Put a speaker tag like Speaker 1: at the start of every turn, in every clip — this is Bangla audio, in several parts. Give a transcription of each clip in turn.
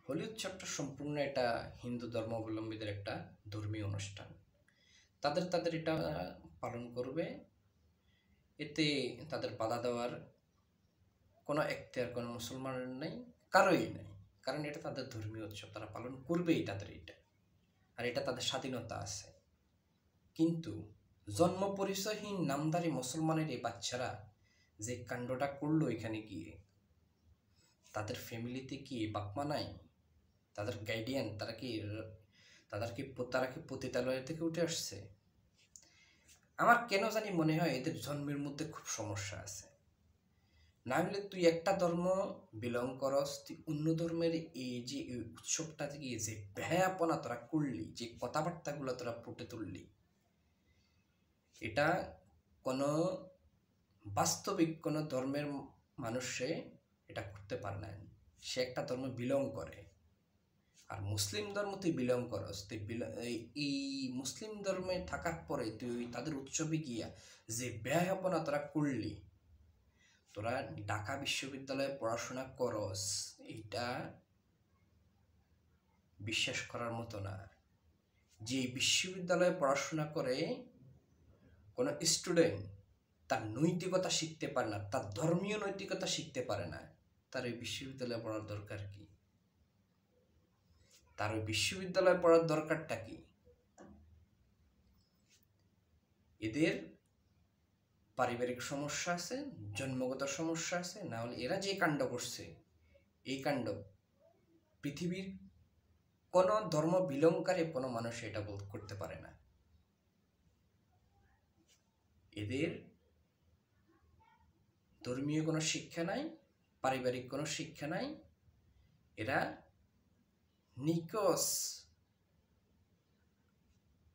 Speaker 1: হোলি উৎসবটা সম্পূর্ণ এটা হিন্দু ধর্মাবলম্বীদের একটা ধর্মীয় অনুষ্ঠান। তাদের এটা পালন করবে, এতে তাদের বাধা দেওয়ার কোনো এখতিয়ার কোনো মুসলমানের নেই, কারোই নেই। কারণ এটা তাদের ধর্মীয় উৎসব, তারা পালন করবেই তাদের এটা, আর এটা তাদের স্বাধীনতা আছে। কিন্তু জন্ম পরিচয়হীন নামধারী মুসলমানের এই বাচ্চারা যে কাণ্ডটা করলো এখানে গিয়ে, তাদের ফ্যামিলিতে কি বাপ-মা নাই? তাদের গাইডিয়ান তারা কি পতিতালয় থেকে উঠে আসছে? আমার কেন জানি মনে হয় এদের জন্মের মধ্যে খুব সমস্যা আছে। না হলে তুই একটা ধর্ম বিলং করস, তুই অন্য ধর্মের এই যে এই উৎসবটা গিয়ে যে ব্যয়াপনা তোরা করলি, যে কথাবার্তাগুলো তোরা ফুটে তুললি, এটা কোনো বাস্তবিক কোনো ধর্মের মানুষে এটা করতে পারে না। সে একটা ধর্ম বিলং করে, আর মুসলিম ধর্ম তুই বিলং করস, এই মুসলিম ধর্মে থাকার পরে তুই তাদের উৎসবে গিয়া যে ব্যয়াপনা তোরা করলি, তোরা ঢাকা বিশ্ববিদ্যালয়ে পড়াশোনা করস, এটা বিশ্বাস করার মতো না। যে বিশ্ববিদ্যালয়ে পড়াশোনা করে কোনো স্টুডেন্ট তার নৈতিকতা শিখতে পারে না, তার ধর্মীয় নৈতিকতা শিখতে পারে না, তার এই বিশ্ববিদ্যালয়ে পড়ার দরকার কি? তার ওই বিশ্ববিদ্যালয়ে পড়ার দরকারটা কি? এদের পারিবারিক সমস্যা আছে, জন্মগত সমস্যা আছে, না হলে এরা যে কাণ্ড করছে এই কাণ্ড পৃথিবীর কোনো ধর্ম বিলংকারী কোনো মানুষ এটা বোধ করতে পারে না। এদের ধর্মীয় কোনো শিক্ষা নাই, পারিবারিক কোনো শিক্ষা নাই। এরা নিকস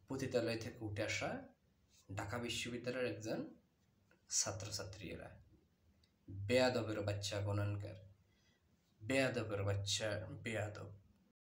Speaker 1: পতিতালয় থেকে উঠে আসা ঢাকা বিশ্ববিদ্যালয়ের একজন ছাত্রছাত্রী। এরা বেয়াদবের বাচ্চা, গণনকার বেয়াদবের বাচ্চা, বেয়াদব।